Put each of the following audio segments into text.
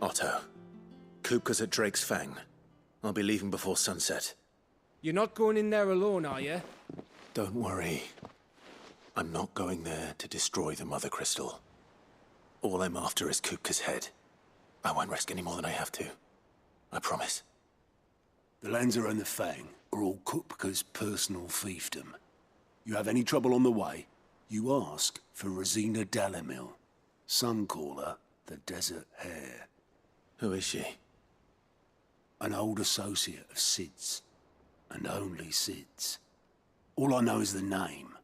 Otto. Kupka's at Drake's Fang. I'll be leaving before sunset. You're not going in there alone, are you? Don't worry. I'm not going there to destroy the Mother Crystal. All I'm after is Kupka's head. I won't risk any more than I have to. I promise. The Lanza and the Fang are all Kupka's personal fiefdom. You have any trouble on the way, you ask for Rosina Dalamil. Some call her the Desert Hare. Who is she? An old associate of Sid's, and only Sid's. All I know is the name,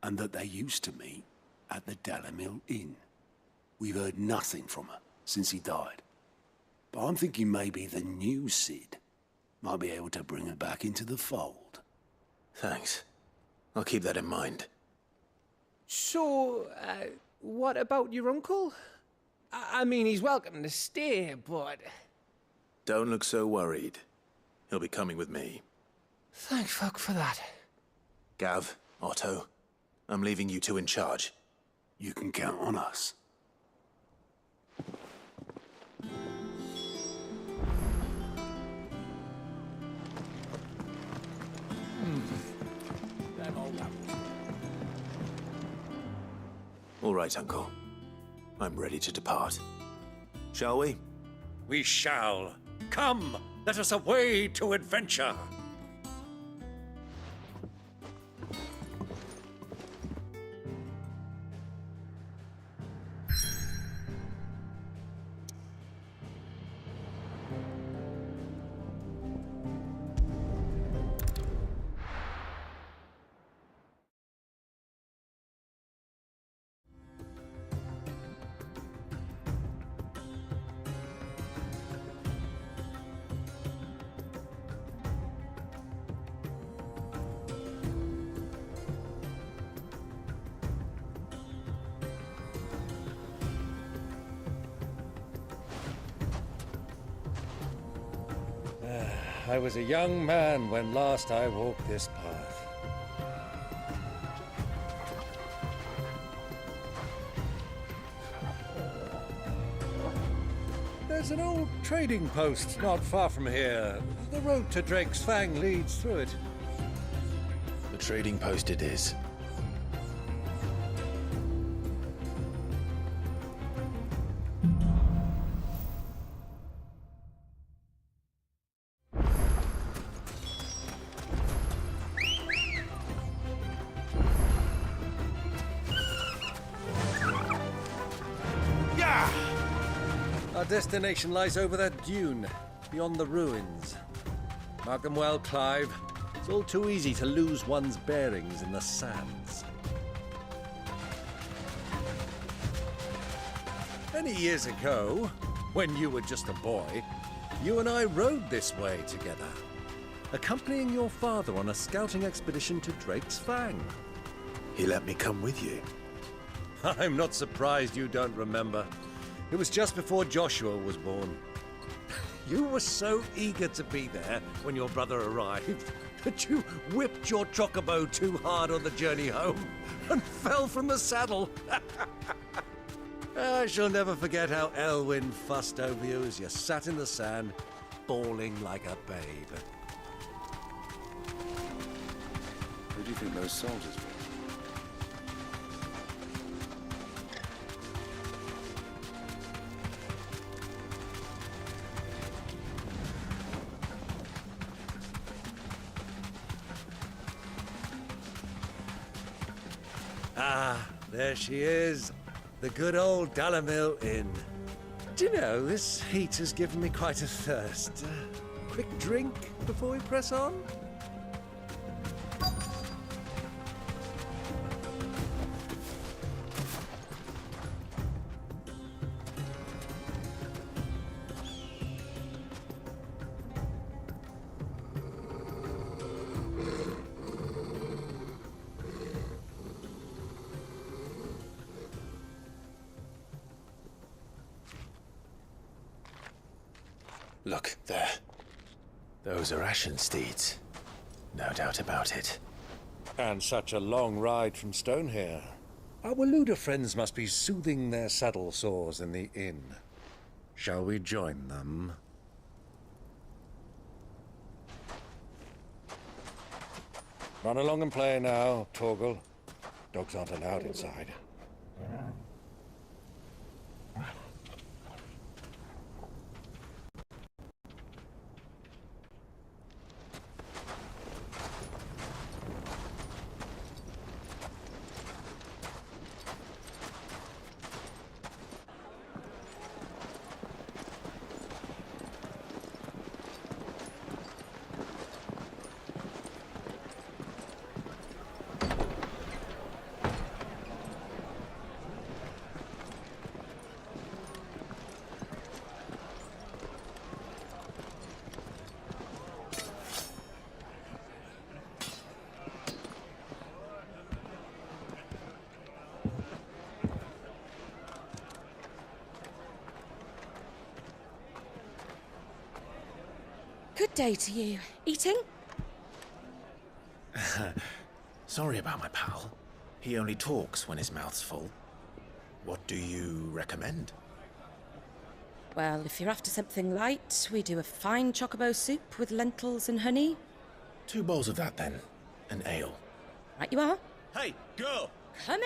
and that they used to meet at the Dalamil Inn. We've heard nothing from her since he died. But I'm thinking maybe the new Sid might be able to bring her back into the fold. Thanks. I'll keep that in mind. So, what about your uncle? I mean, he's welcome to stay, but... Don't look so worried. He'll be coming with me. Thank fuck for that. Gav, Otto, I'm leaving you two in charge. You can count on us. All right, Uncle. I'm ready to depart. Shall we? We shall. Come, let us away to adventure. I was a young man when last I walked this path. There's an old trading post not far from here. The road to Drake's Fang leads through it. The trading post it is. Our destination lies over that dune, beyond the ruins. Mark them well, Clive. It's all too easy to lose one's bearings in the sands. Many years ago, when you were just a boy, you and I rode this way together, accompanying your father on a scouting expedition to Drake's Fang. He let me come with you. I'm not surprised you don't remember. It was just before Joshua was born. You were so eager to be there when your brother arrived that you whipped your chocobo too hard on the journey home and fell from the saddle. I shall never forget how Elwyn fussed over you as you sat in the sand, bawling like a babe. Who do you think those soldiers were? Ah, there she is. The good old Dalamil Inn. Do you know, this heat has given me quite a thirst. Quick drink before we press on? Look, there. Those are Ashen steeds. No doubt about it. And such a long ride from Stonehair. Our Waluda friends must be soothing their saddle sores in the inn. Shall we join them? Run along and play now, Torgal. Dogs aren't allowed inside. Good day to you. Eating? Sorry about my pal. He only talks when his mouth's full. What do you recommend? Well, if you're after something light, we do a fine chocobo soup with lentils and honey. 2 bowls of that, then. An ale. Right you are. Hey, girl! Coming!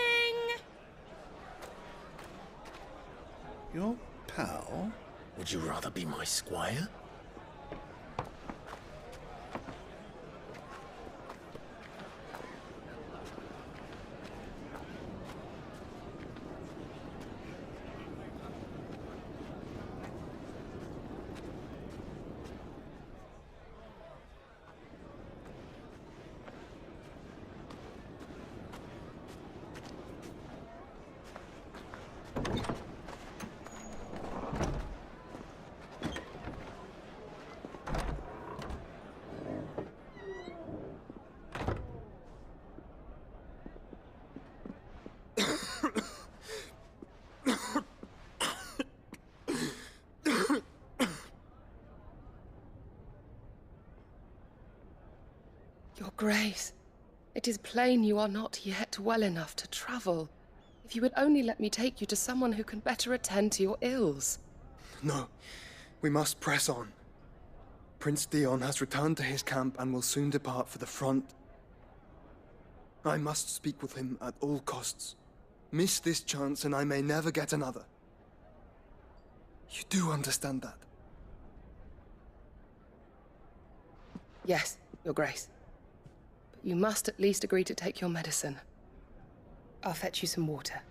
Your pal? Would you rather be my squire? Your Grace, it is plain you are not yet well enough to travel. If you would only let me take you to someone who can better attend to your ills. No, we must press on. Prince Theon has returned to his camp and will soon depart for the front. I must speak with him at all costs. Miss this chance and I may never get another. You do understand that? Yes, Your Grace. But you must at least agree to take your medicine. I'll fetch you some water.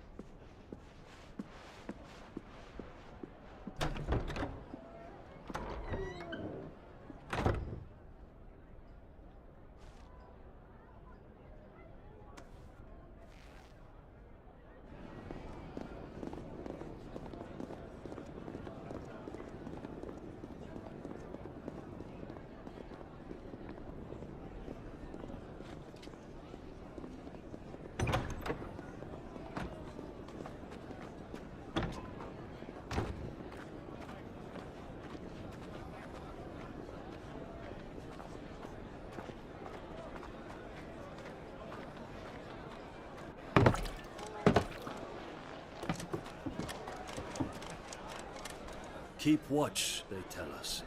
Keep watch, they tell us.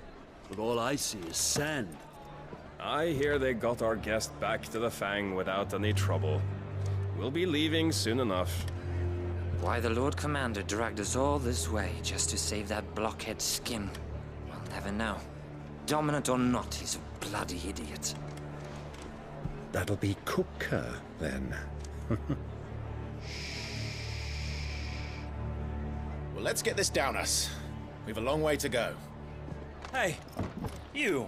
But all I see is sand. I hear they got our guest back to the Fang without any trouble. We'll be leaving soon enough. Why the Lord Commander dragged us all this way just to save that blockhead skin, we'll never know. Dominant or not, he's a bloody idiot. That'll be Cooker, then. Well, let's get this down us. We've a long way to go. Hey, you.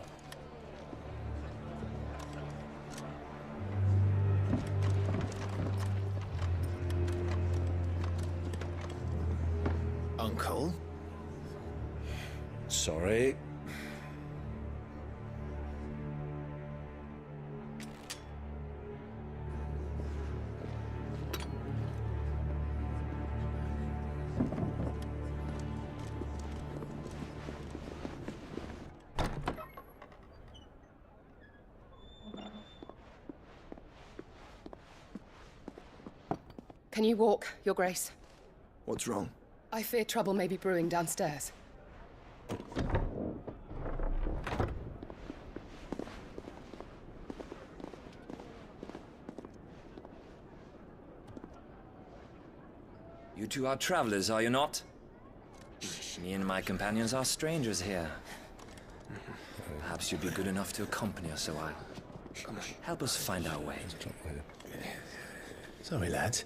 Uncle? Sorry. Can you walk, Your Grace? What's wrong? I fear trouble may be brewing downstairs. two are travelers, are you not? Me and my companions are strangers here. Perhaps you'd be good enough to accompany us a while. Help us find our way. Sorry, lads,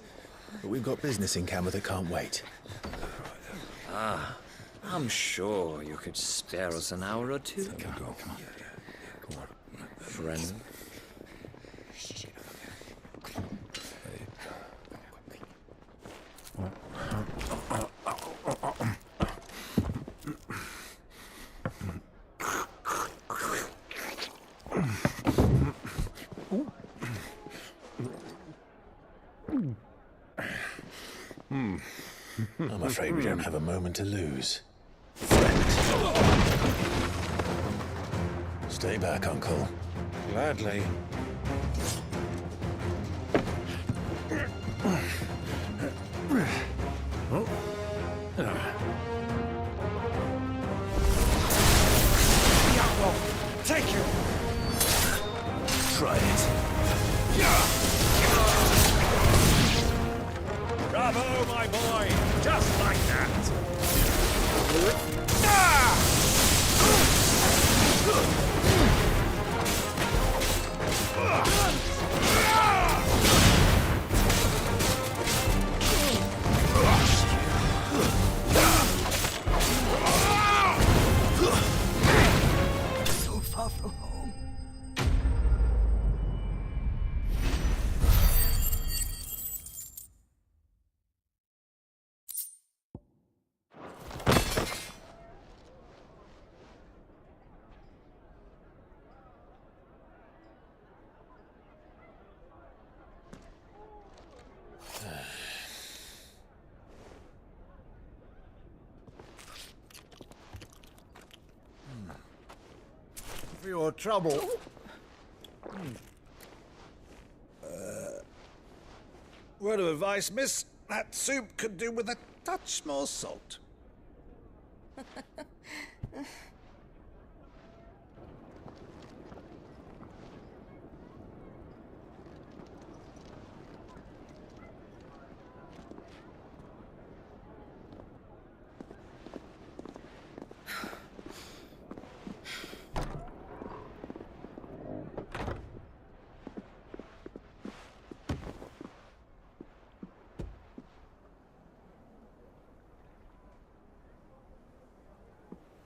but we've got business in camera that can't wait. Ah, I'm sure you could spare us an hour or two. Come on. Friend. I'm afraid we don't have a moment to lose. Friend. Stay back, Uncle. Gladly. Take you! Try it. Bravo, my boy! Just like that! So far from home. For your trouble. Word of advice, miss. That soup could do with a touch more salt.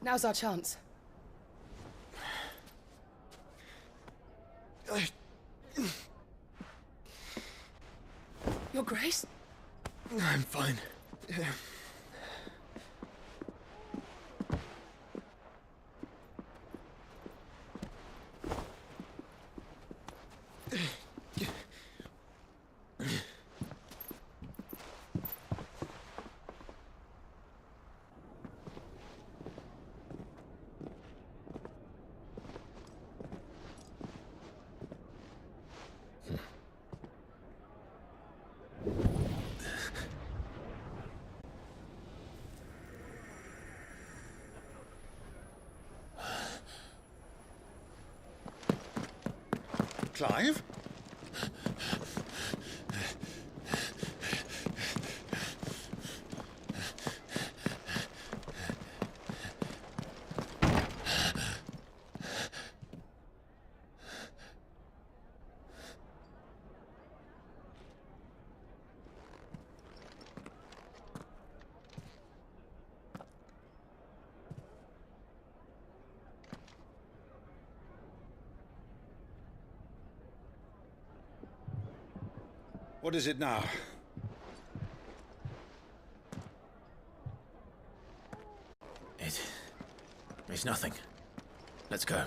Now's our chance. Your Grace? I'm fine. Clive? What is it now? It's nothing. Let's go.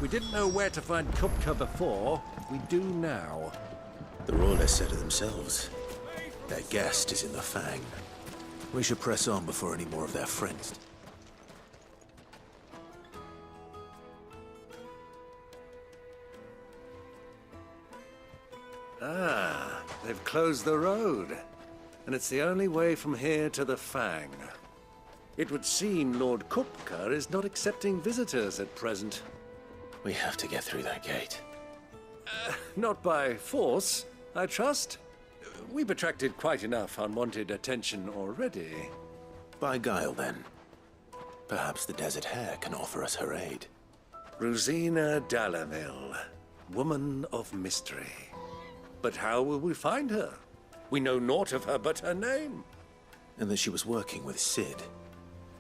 We didn't know where to find Kupka before. We do now. The royalists said it themselves. Their guest is in the Fang. We should press on before any more of their friends. Ah, they've closed the road. And it's the only way from here to the Fang. It would seem Lord Kupka is not accepting visitors at present. We have to get through that gate. Not by force, I trust. We've attracted quite enough unwanted attention already. By guile, then. Perhaps the Desert Hare can offer us her aid. Rosina Dalamil, woman of mystery. But how will we find her? We know naught of her but her name. And that she was working with Sid.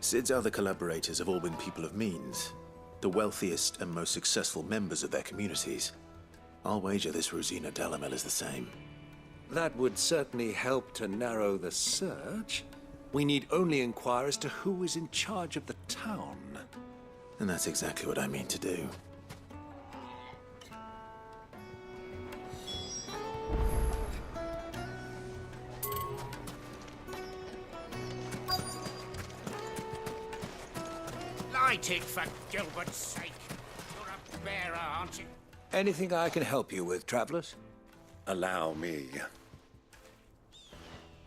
Sid's other collaborators have all been people of means, the wealthiest and most successful members of their communities. I'll wager this Rosina Dalamil is the same. That would certainly help to narrow the search. We need only inquire as to who is in charge of the town. And that's exactly what I mean to do. Light it, for Gilbert's sake. You're a bearer, aren't you? Anything I can help you with, travelers? Allow me.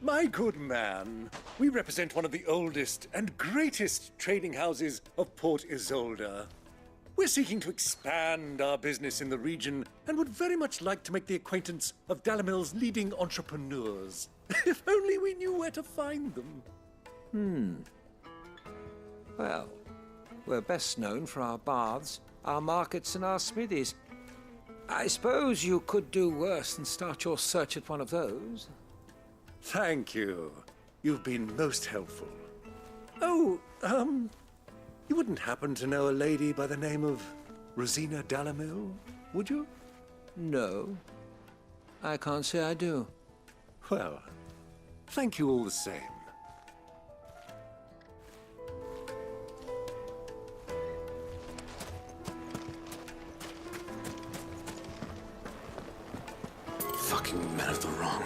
My good man, we represent one of the oldest and greatest trading houses of Port Isolde. We're seeking to expand our business in the region and would very much like to make the acquaintance of Dalamil's leading entrepreneurs. If only we knew where to find them. Well, we're best known for our baths, our markets, and our smithies. I suppose you could do worse than start your search at one of those. Thank you. You've been most helpful. Oh, you wouldn't happen to know a lady by the name of Rosina Dalamil, would you? No, I can't say I do. Well, thank you all the same. Fucking men of the wrong.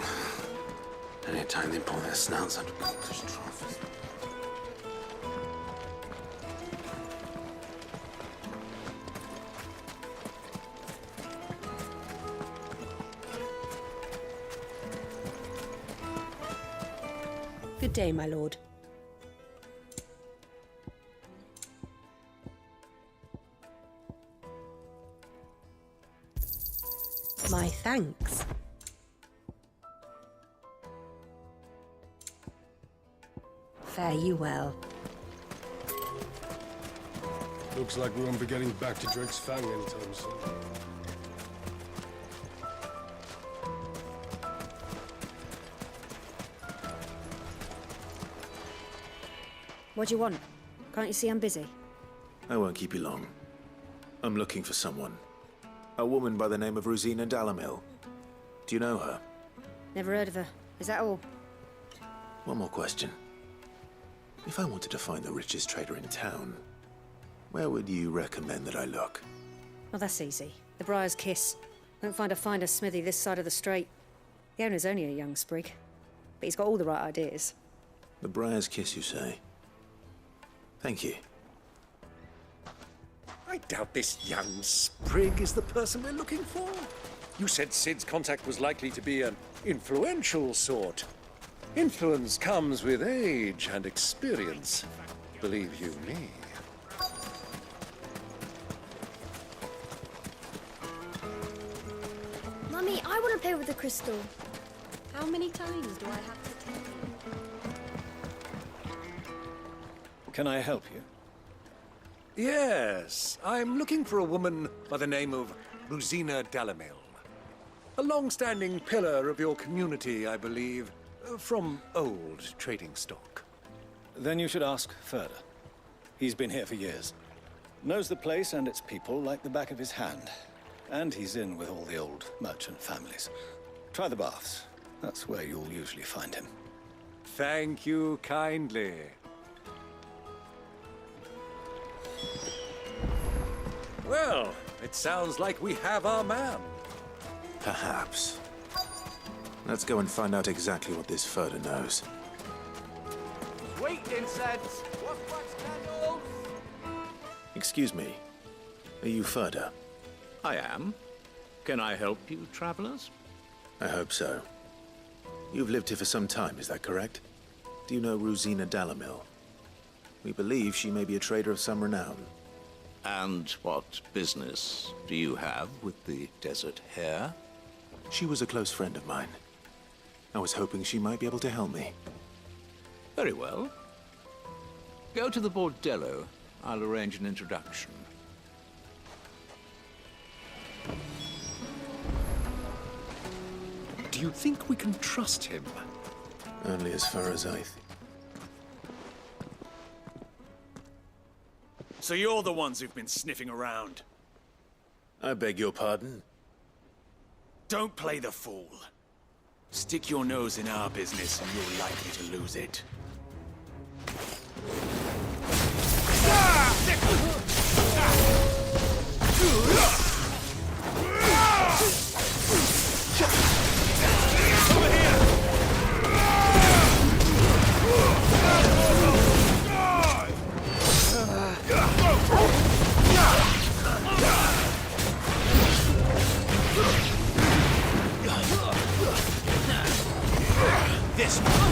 Anytime they pull their snouts out of this trough. Good day, my lord. My thanks. Fare you well. Looks like we won't be getting back to Drake's Fang anytime soon. What do you want? Can't you see I'm busy? I won't keep you long. I'm looking for someone. A woman by the name of Rosina Dalamil. Do you know her? Never heard of her. Is that all? One more question. If I wanted to find the richest trader in town, where would you recommend that I look? Well, that's easy. The Briar's Kiss. Won't find a finer smithy this side of the strait. The owner's only a young sprig, but he's got all the right ideas. The Briar's Kiss, you say? Thank you. I doubt this young sprig is the person we're looking for. You said Sid's contact was likely to be an influential sort. Influence comes with age and experience, believe you me. Mummy, I want to play with the crystal. How many times do I have to tell you? Can I help you? Yes, I'm looking for a woman by the name of Rosina Dalamil. A long-standing pillar of your community, I believe, from old trading stock. Then you should ask further. He's been here for years. Knows the place and its people like the back of his hand. And he's in with all the old merchant families. Try the baths. That's where you'll usually find him. Thank you kindly. Well, it sounds like we have our man. Perhaps. Let's go and find out exactly what this Ferda knows. Sweet incense! What wax candles? Excuse me. Are you Ferda? I am. Can I help you, travelers? I hope so. You've lived here for some time, is that correct? Do you know Rosina Dalamil? We believe she may be a trader of some renown. And what business do you have with the desert hare? She was a close friend of mine. I was hoping she might be able to help me. Very well. Go to the bordello. I'll arrange an introduction. Do you think we can trust him? Only as far as I think. So you're the ones who've been sniffing around? I beg your pardon? Don't play the fool. Stick your nose in our business and you're likely to lose it. This one.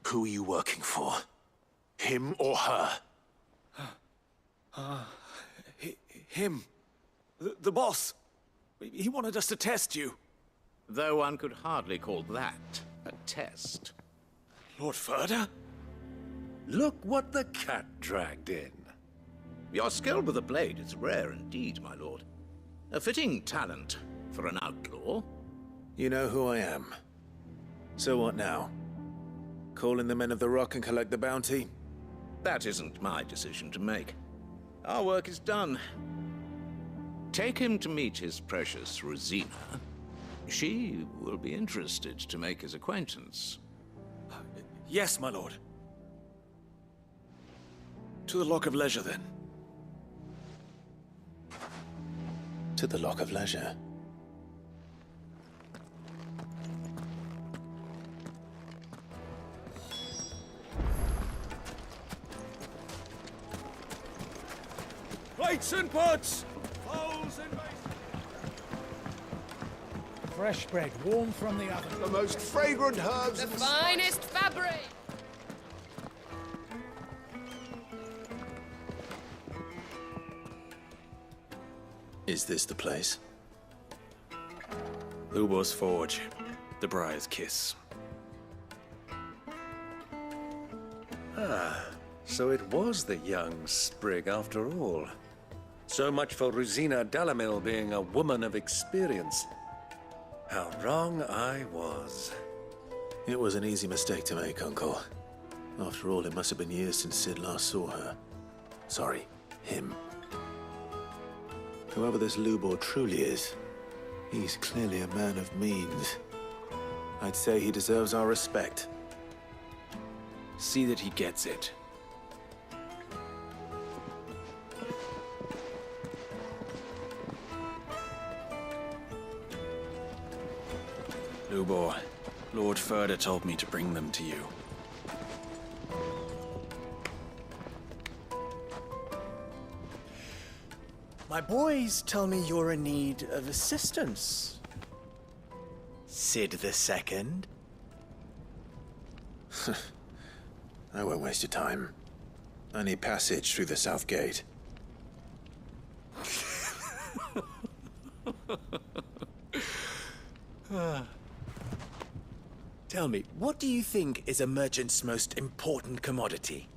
Who are you working for? Him or her? Him. The boss. He wanted us to test you. Though one could hardly call that a test. Lord Ferda? Look what the cat dragged in. Your skill with the blade is rare indeed, my lord. A fitting talent for an outlaw. You know who I am. So what now? Call in the men of the Rock and collect the bounty? That isn't my decision to make. Our work is done. Take him to meet his precious Rosina. She will be interested to make his acquaintance. Yes, my lord. To the Lock of Leisure, then. To the Lock of Leisure. Plates and pots! Bowls and Fresh bread, warm from the oven. The most fragrant herbs. The finest fabric! Is this the place? Lubor's Forge. The Briar's Kiss. Ah, so it was the young sprig after all. So much for Rosina Dalamil being a woman of experience. How wrong I was. It was an easy mistake to make, Uncle. After all, it must have been years since Sid last saw her. Sorry, him. Whoever this Lubor truly is, he's clearly a man of means. I'd say he deserves our respect. See that he gets it. Lubor, Lord Ferda told me to bring them to you. My boys tell me you're in need of assistance. Sid the Second? I won't waste your time. I need passage through the south gate. Tell me, what do you think is a merchant's most important commodity?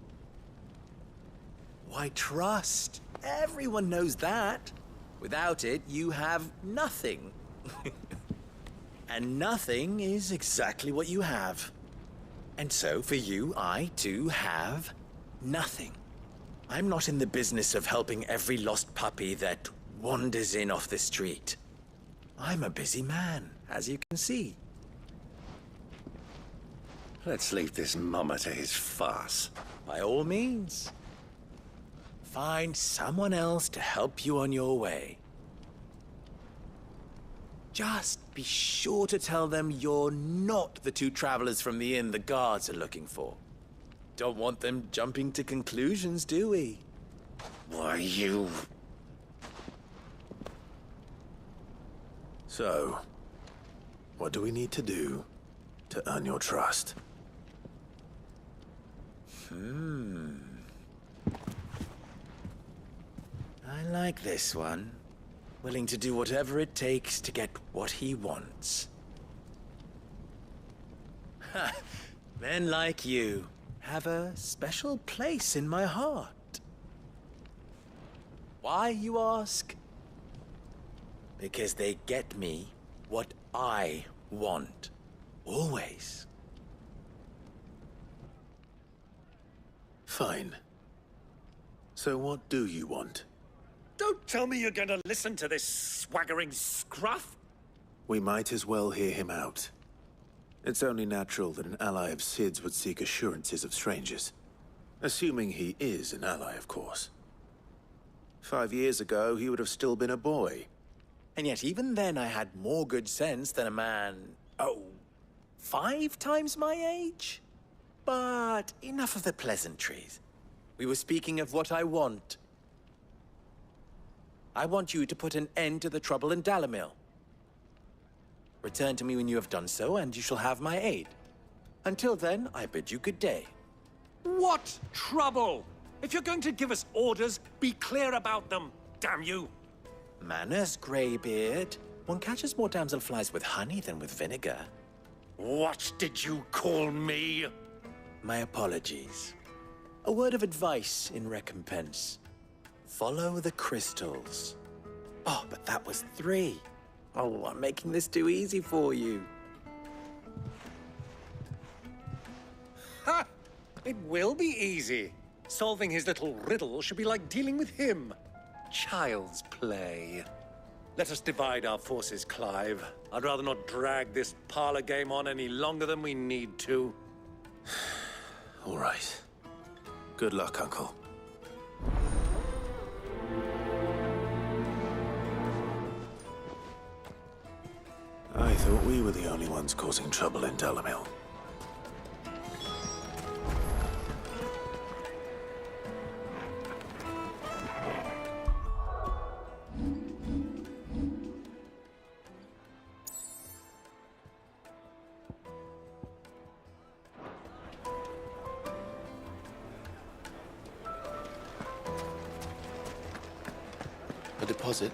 Why, trust. Everyone knows that. Without it, you have nothing. And nothing is exactly what you have. And so, for you, I, too, have nothing. I'm not in the business of helping every lost puppy that wanders in off the street. I'm a busy man, as you can see. Let's leave this mummer to his farce. By all means. Find someone else to help you on your way. Just be sure to tell them you're not the two travelers from the inn the guards are looking for. Don't want them jumping to conclusions, do we? Why, you... So, what do we need to do to earn your trust? I like this one. Willing to do whatever it takes to get what he wants. Ha! Men like you have a special place in my heart. Why, you ask? Because they get me what I want. Always. Fine. So what do you want? Don't tell me you're gonna listen to this swaggering scruff! We might as well hear him out. It's only natural that an ally of Sid's would seek assurances of strangers. Assuming he is an ally, of course. 5 years ago, he would have still been a boy. And yet even then I had more good sense than a man, 5 times my age? But enough of the pleasantries. We were speaking of what I want. I want you to put an end to the trouble in Dalamil. Return to me when you have done so, and you shall have my aid. Until then, I bid you good day. What trouble? If you're going to give us orders, be clear about them, damn you! Manners, Greybeard. One catches more damselflies with honey than with vinegar. What did you call me? My apologies. A word of advice in recompense. Follow the crystals. Oh, but that was 3. Oh, I'm making this too easy for you. Ha! It will be easy. Solving his little riddle should be like dealing with him. Child's play. Let us divide our forces, Clive. I'd rather not drag this parlor game on any longer than we need to. All right. Good luck, Uncle. I thought we were the only ones causing trouble in Dalamil. A deposit?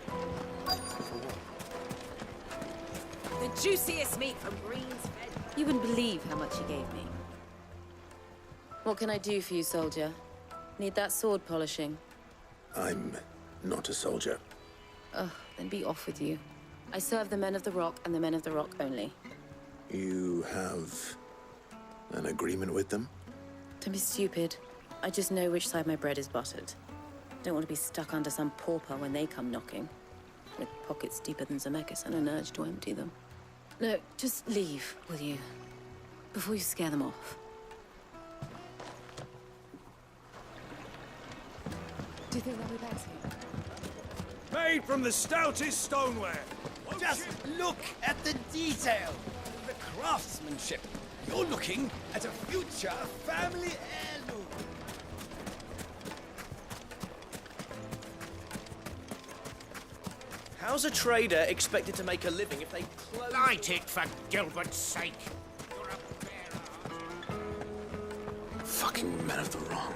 The juiciest meat from Green's Fed. You wouldn't believe how much he gave me. What can I do for you, soldier? Need that sword polishing? I'm not a soldier. Ugh, then be off with you. I serve the men of the Rock and the men of the Rock only. You have an agreement with them? Don't be stupid. I just know which side my bread is buttered. Don't want to be stuck under some pauper when they come knocking. With pockets deeper than Zemeckis and an urge to empty them. No, just leave, will you? Before you scare them off. Do you think they'll be back soon? Made from the stoutest stoneware. Just look at the detail, the craftsmanship. You're looking at a future family heirloom. How's a trader expected to make a living if they close... Light it, for Gilbert's sake. You're a bearer. Fucking men of the wrong.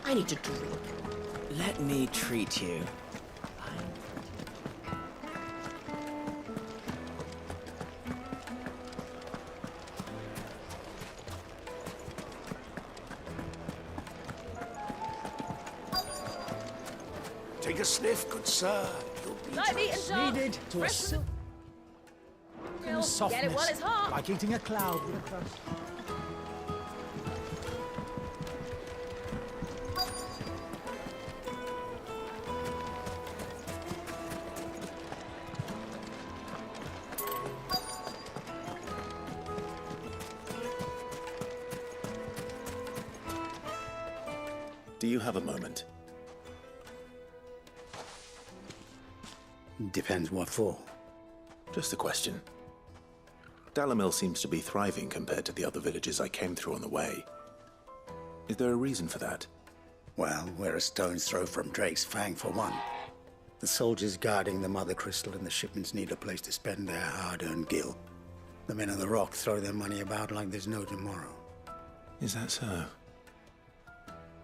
I need a drink. Let me treat you. Take a sniff, good sir. You'll be Lightly and dark. Needed to a Fresh silk Grill. softness, Get it while it's hot. like eating a cloud with a crust. Do you have a moment? Depends what for. Just a question. Dalamil seems to be thriving compared to the other villages I came through on the way. Is there a reason for that? Well, we're a stone's throw from Drake's Fang for one. The soldiers guarding the Mother Crystal and the shipments need a place to spend their hard-earned gil. The men of the Rock throw their money about like there's no tomorrow. Is that so?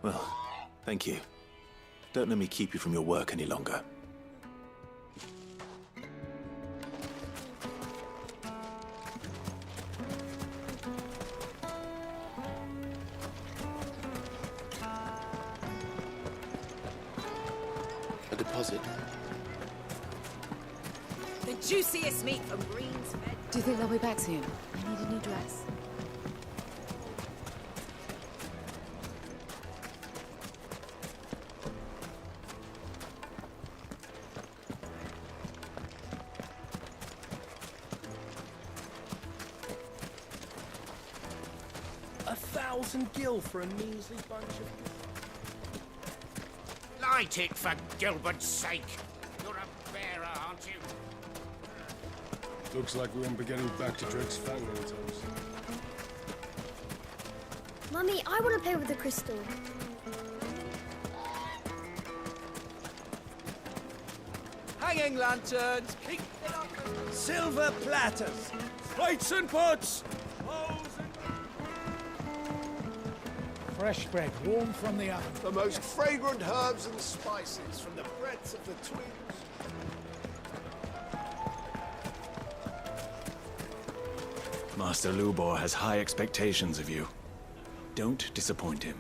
Well, thank you. Don't let me keep you from your work any longer. A deposit. The juiciest meat from Green's Bed. Do you think they'll be back soon? I need a new dress. $1,000 for a measly bunch of... Light it for Gilbert's sake. You're a bearer, aren't you? Looks like we won't be getting back to Drake's Fang anytime soon. Mummy, I want to play with the crystal. Hanging lanterns, silver platters, plates and pots, Fresh bread, warm from the oven. The most fragrant herbs and spices from the breadth of the twins. Master Lubor has high expectations of you. Don't disappoint him.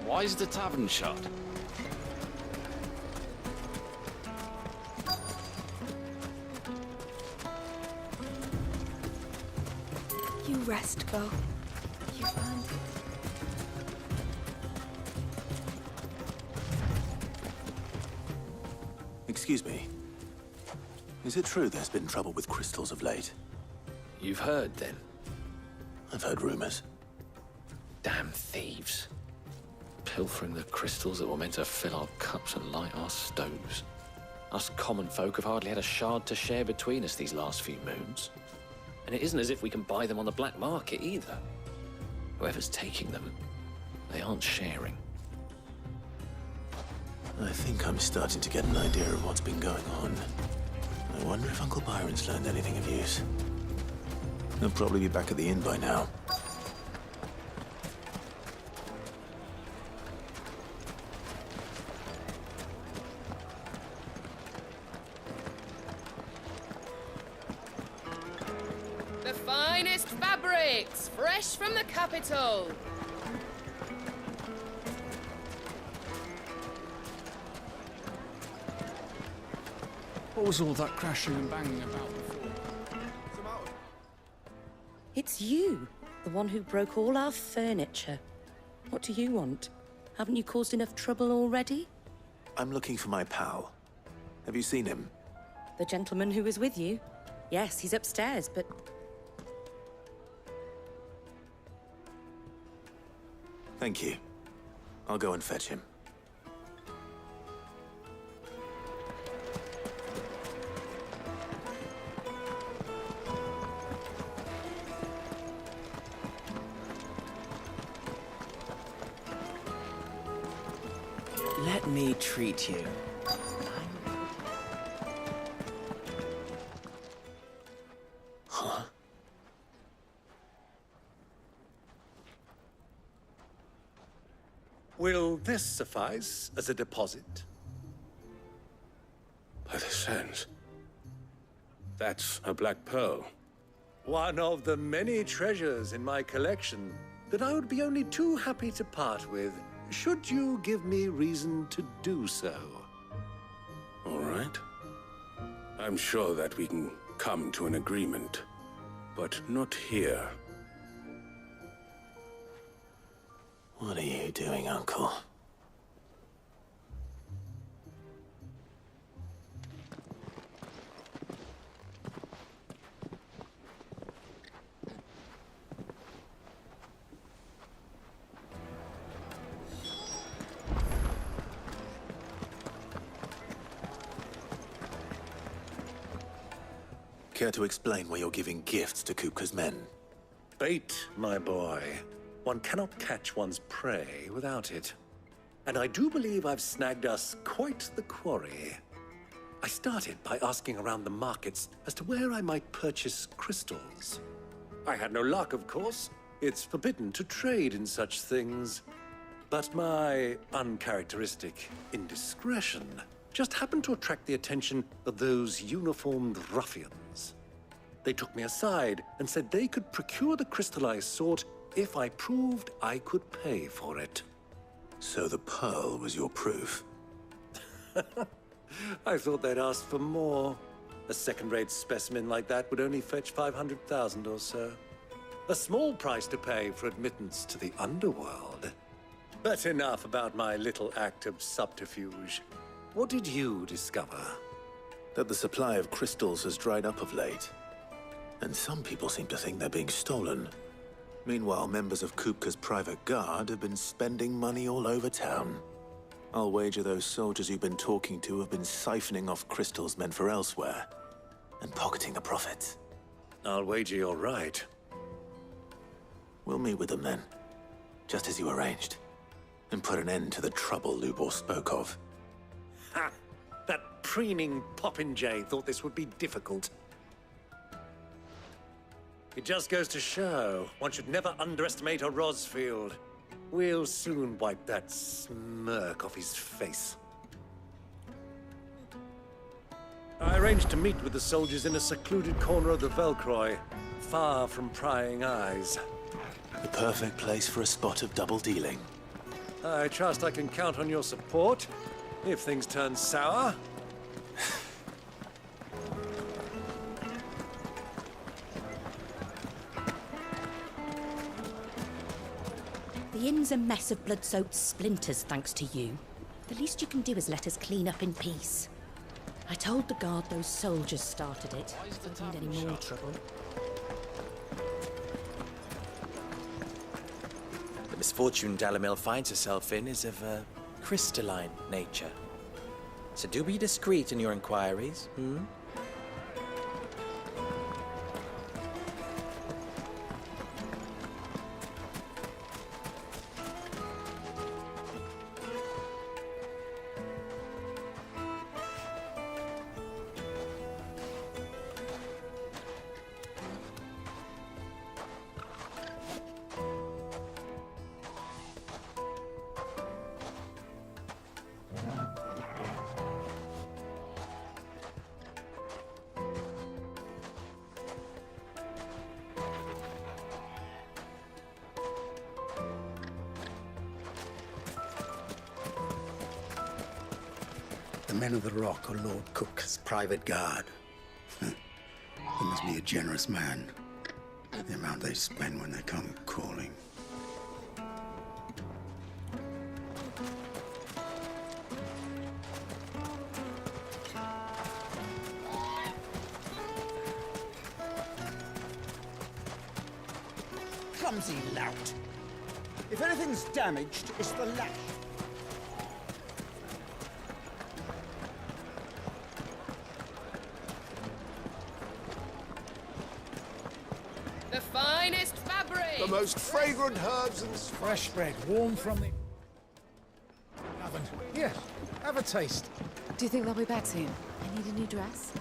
Why is the tavern shut? You rest, girl. You earned it. Excuse me. Is it true there's been trouble with crystals of late? You've heard, then? I've heard rumors. Damn thieves. Pilfering the crystals that were meant to fill our cups and light our stoves. Us common folk have hardly had a shard to share between us these last few moons. And it isn't as if we can buy them on the black market either. Whoever's taking them, they aren't sharing. I think I'm starting to get an idea of what's been going on. I wonder if Uncle Byron's learned anything of use. He'll probably be back at the inn by now. The finest fabrics, fresh from the capital. What was all that crashing and banging about before? It's you, the one who broke all our furniture. What do you want? Haven't you caused enough trouble already? I'm looking for my pal. Have you seen him? The gentleman who was with you? Yes, he's upstairs, but... Thank you. I'll go and fetch him. Let me treat you. Huh? Will this suffice as a deposit? By the sands. That's a black pearl. One of the many treasures in my collection that I would be only too happy to part with, should you give me reason to do so. All right. I'm sure that we can come to an agreement, but not here. What are you doing, Uncle? Care to explain why you're giving gifts to Kupka's men? Bait, my boy. One cannot catch one's prey without it. And I do believe I've snagged us quite the quarry. I started by asking around the markets as to where I might purchase crystals. I had no luck, of course. It's forbidden to trade in such things. But my uncharacteristic indiscretion just happened to attract the attention of those uniformed ruffians. They took me aside and said they could procure the crystal I sought if I proved I could pay for it. So the pearl was your proof? I thought they'd asked for more. A second-rate specimen like that would only fetch 500,000 or so. A small price to pay for admittance to the underworld. But enough about my little act of subterfuge. What did you discover? That the supply of crystals has dried up of late. And some people seem to think they're being stolen. Meanwhile, members of Kupka's private guard have been spending money all over town. I'll wager those soldiers you've been talking to have been siphoning off crystals meant for elsewhere, and pocketing the profits. I'll wager you're right. We'll meet with them then, just as you arranged, and put an end to the trouble Lubor spoke of. Ha! That preening popinjay thought this would be difficult. It just goes to show, one should never underestimate a Rosfield. We'll soon wipe that smirk off his face. I arranged to meet with the soldiers in a secluded corner of the Velkroy, far from prying eyes. The perfect place for a spot of double dealing. I trust I can count on your support, if things turn sour. The inn's a mess of blood-soaked splinters, thanks to you. The least you can do is let us clean up in peace. I told the guard those soldiers started it. Don't need any more trouble. The misfortune Dalamil finds herself in is of a crystalline nature. So do be discreet in your inquiries, Men of the Rock or Lord Cook's private guard. He must be a generous man. The amount they spend when they come calling. Clumsy lout. If anything's damaged, it's the lash. The finest fabric! The most fragrant herbs and Fresh bread, warm from the oven. Here, have a taste. Do you think they'll be back soon? I need a new dress.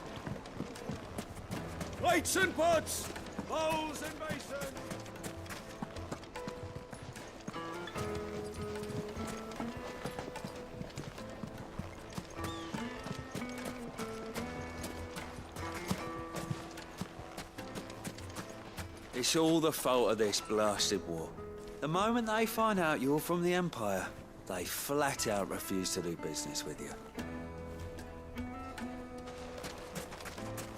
Plates and pots! Bowls and basins! It's all the fault of this blasted war. The moment they find out you're from the Empire, they flat out refuse to do business with you.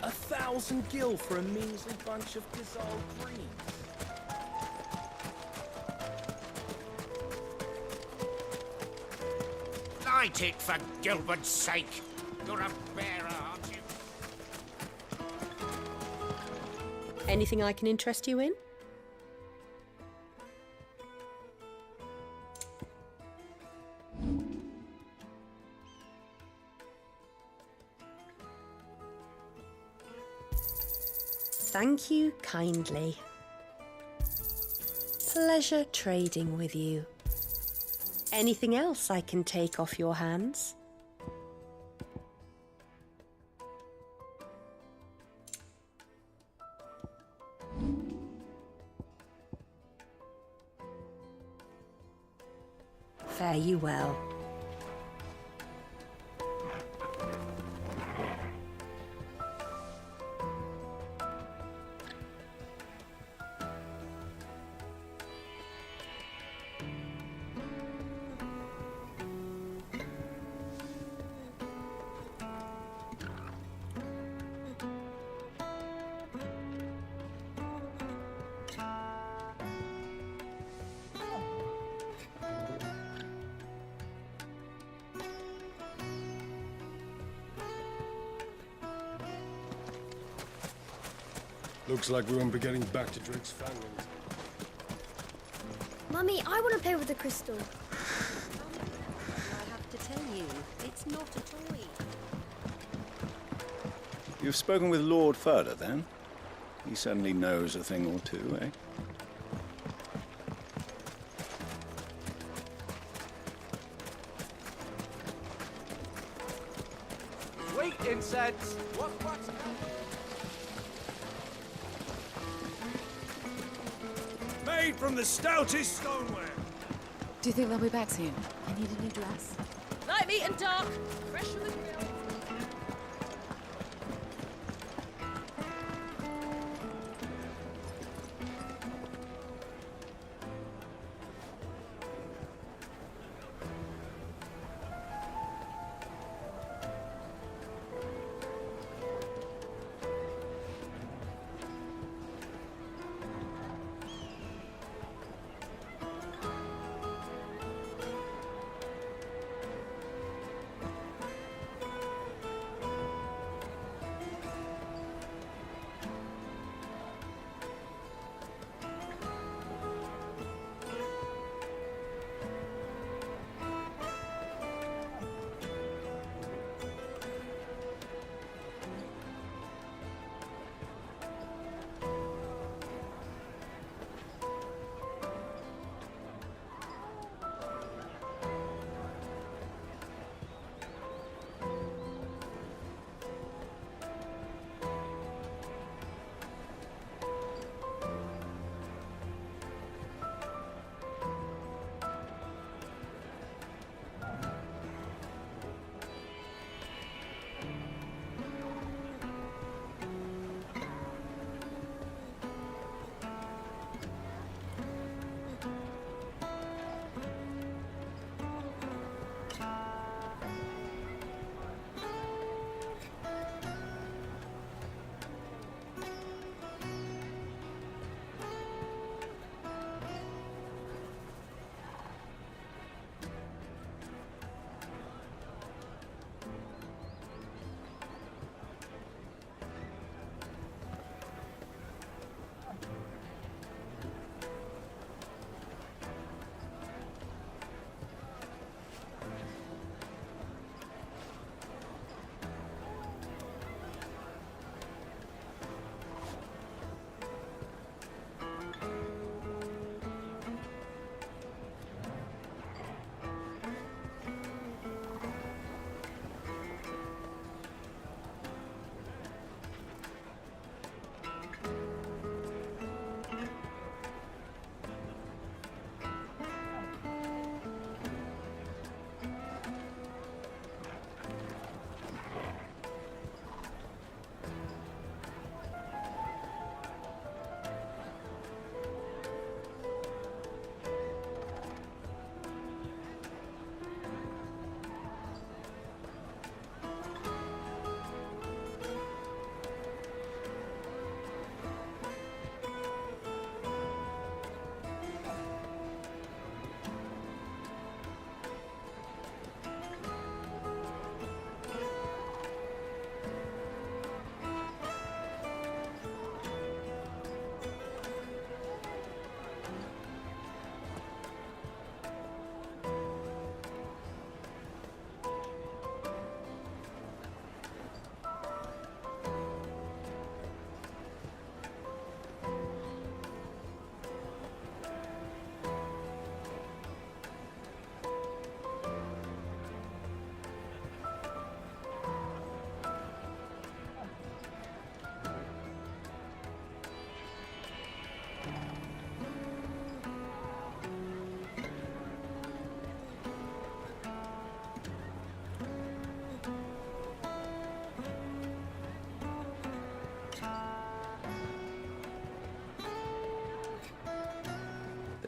1,000 gil for a measly bunch of dissolved greens. Light it for Gilbert's sake. You're a bearer, aren't you? Anything I can interest you in? Thank you kindly. Pleasure trading with you. Anything else I can take off your hands? Fare you well. Looks like we won't be getting back to Drake's family. Mummy, I want to play with the crystal. I have to tell you, it's not a toy. You've spoken with Lord Furder, then? He certainly knows a thing or two, eh? Sweet incense! What? Made from the stoutest stoneware! Do you think they'll be back soon? I need a new dress. Light meat and dark, fresh from the grill.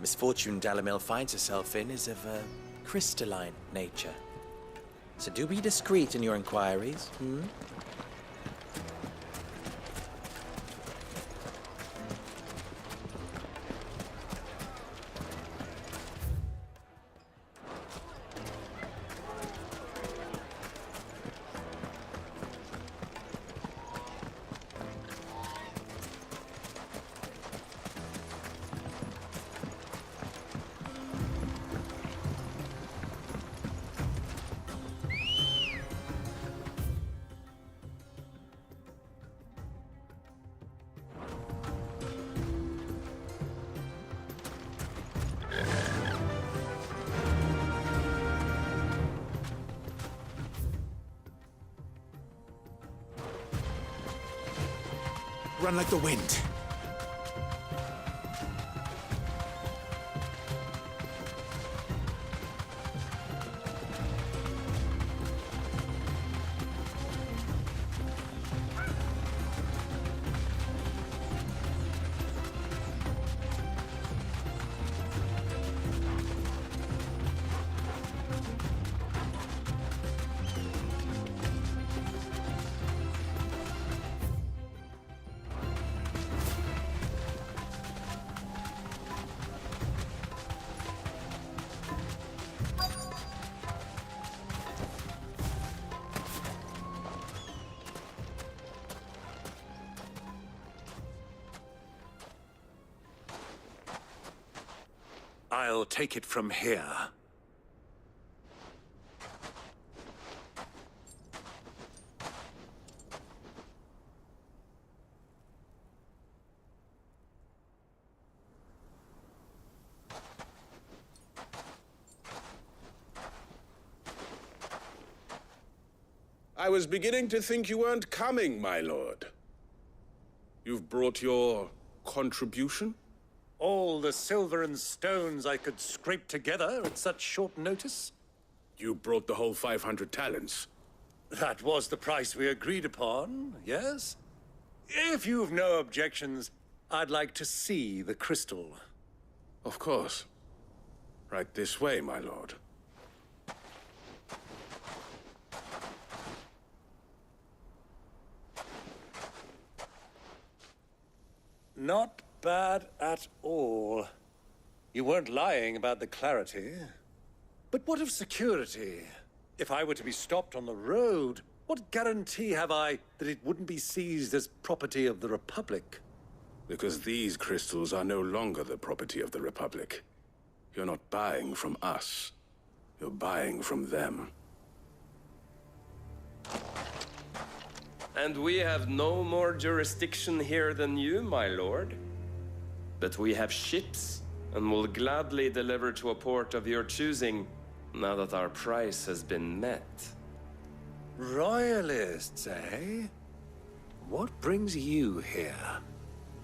misfortune Dalimil finds herself in is of a crystalline nature. So do be discreet in your inquiries, Run like the wind. I'll take it from here. I was beginning to think you weren't coming, my lord. You've brought your contribution? All the silver and stones I could scrape together at such short notice? You brought the whole 500 talents. That was the price we agreed upon, yes? If you've no objections, I'd like to see the crystal. Of course. Right this way, my lord. Not bad at all. You weren't lying about the clarity. But what of security? If I were to be stopped on the road, what guarantee have I that it wouldn't be seized as property of the Republic? Because these crystals are no longer the property of the Republic. You're not buying from us. You're buying from them. And we have no more jurisdiction here than you, my lord. But we have ships, and will gladly deliver to a port of your choosing, now that our price has been met. Royalists, eh? What brings you here?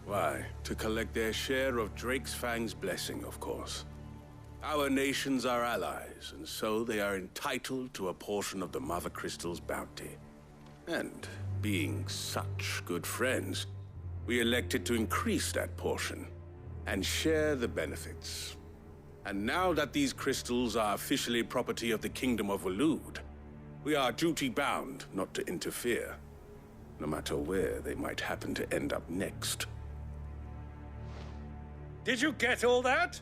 Why, to collect their share of Drake's Fang's blessing, of course. Our nations are allies, and so they are entitled to a portion of the Mother Crystal's bounty. And, being such good friends, we elected to increase that portion and share the benefits. And now that these crystals are officially property of the Kingdom of Waloed, we are duty-bound not to interfere, no matter where they might happen to end up next. Did you get all that?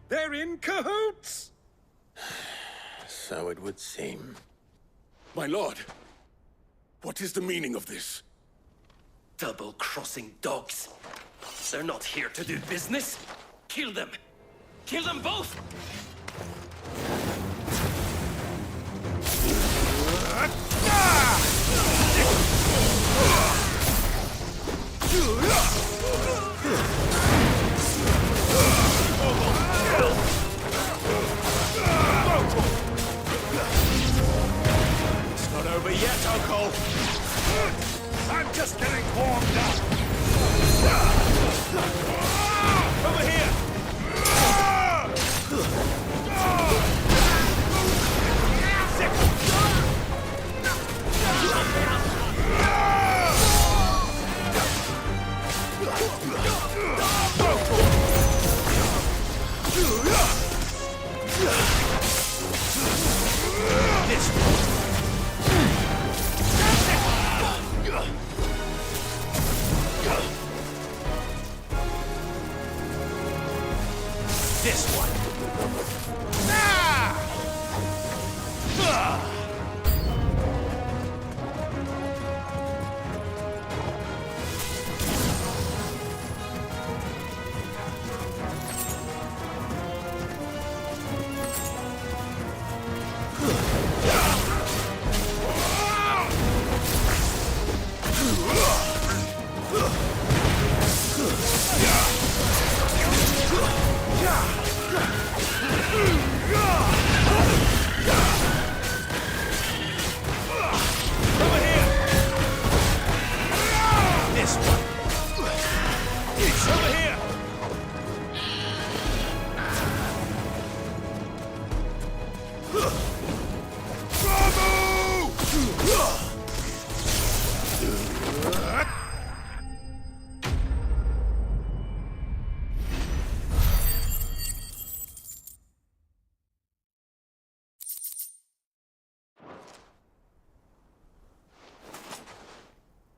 They're in cahoots! So it would seem. My lord, what is the meaning of this? Double-crossing dogs. They're not here to do business. Kill them. Kill them both! It's not over yet, Uncle! I'm just getting warmed up! Over here! This one.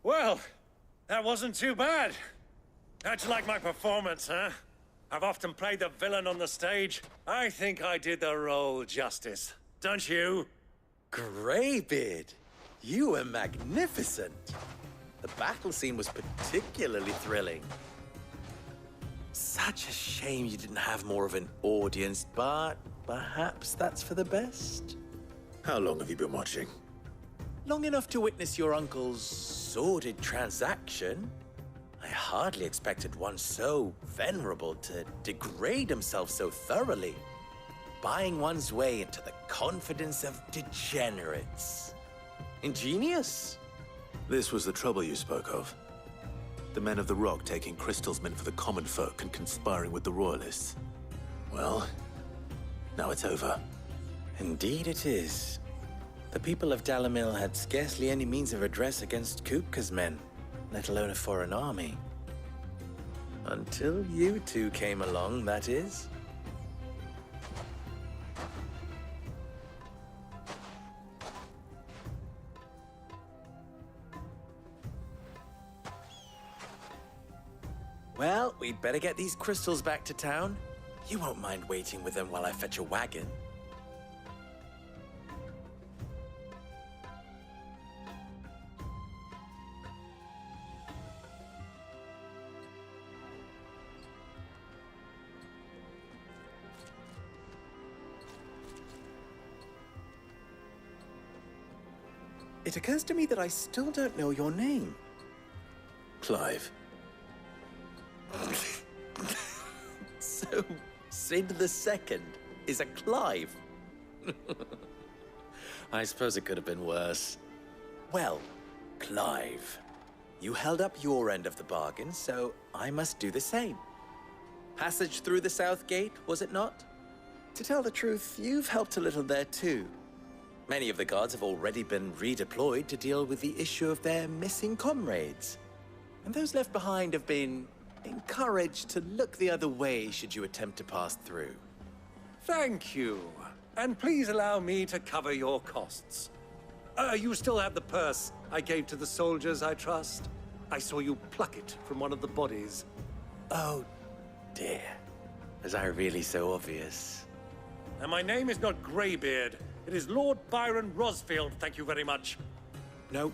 Well, that wasn't too bad. How'd you like my performance, huh? I've often played the villain on the stage. I think I did the role justice. Don't you? Greybeard, you were magnificent. The battle scene was particularly thrilling. Such a shame you didn't have more of an audience, but perhaps that's for the best. How long have you been watching? Long enough to witness your uncle's sordid transaction. I hardly expected one so venerable to degrade himself so thoroughly, buying one's way into the confidence of degenerates. Ingenious. This was the trouble you spoke of. The men of the Rock taking crystals meant for the common folk and conspiring with the royalists. Well, now it's over. Indeed it is. The people of Dalamil had scarcely any means of redress against Kupka's men, let alone a foreign army. Until you two came along, that is. Well, we'd better get these crystals back to town. You won't mind waiting with them while I fetch a wagon. It occurs to me that I still don't know your name. Clive. So, Sid the Second is a Clive? I suppose it could have been worse. Well, Clive, you held up your end of the bargain, so I must do the same. Passage through the South Gate, was it not? To tell the truth, you've helped a little there too. Many of the guards have already been redeployed to deal with the issue of their missing comrades. And those left behind have been encouraged to look the other way should you attempt to pass through. Thank you. And please allow me to cover your costs. You still have the purse I gave to the soldiers, I trust? I saw you pluck it from one of the bodies. Oh, dear. Was I really so obvious? And my name is not Greybeard. It is Lord Byron Rosfield, thank you very much. No,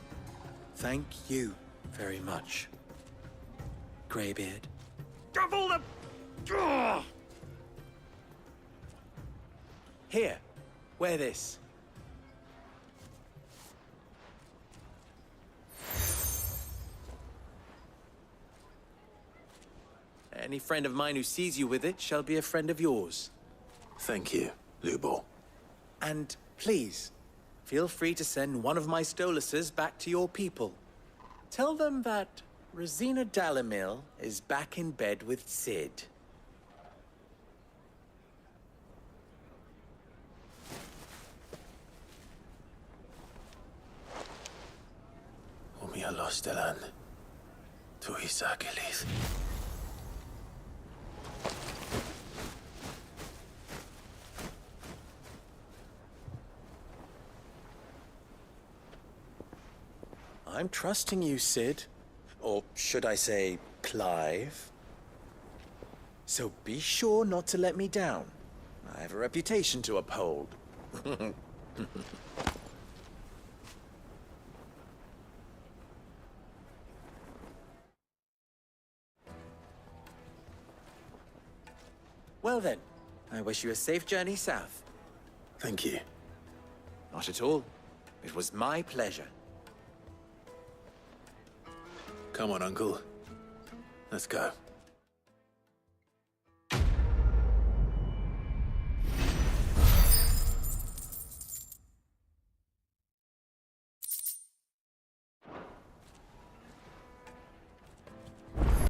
thank you very much, Greybeard. Double the... Here, wear this. Any friend of mine who sees you with it shall be a friend of yours. Thank you, Lubor. And please, feel free to send one of my Stoluses back to your people. Tell them that Rosina Dalamil is back in bed with Sid. Umia lostelan. Tu isakelis. I'm trusting you, Sid. Or should I say, Clive? So be sure not to let me down. I have a reputation to uphold. Well then, I wish you a safe journey south. Thank you. Not at all. It was my pleasure. Come on, Uncle. Let's go.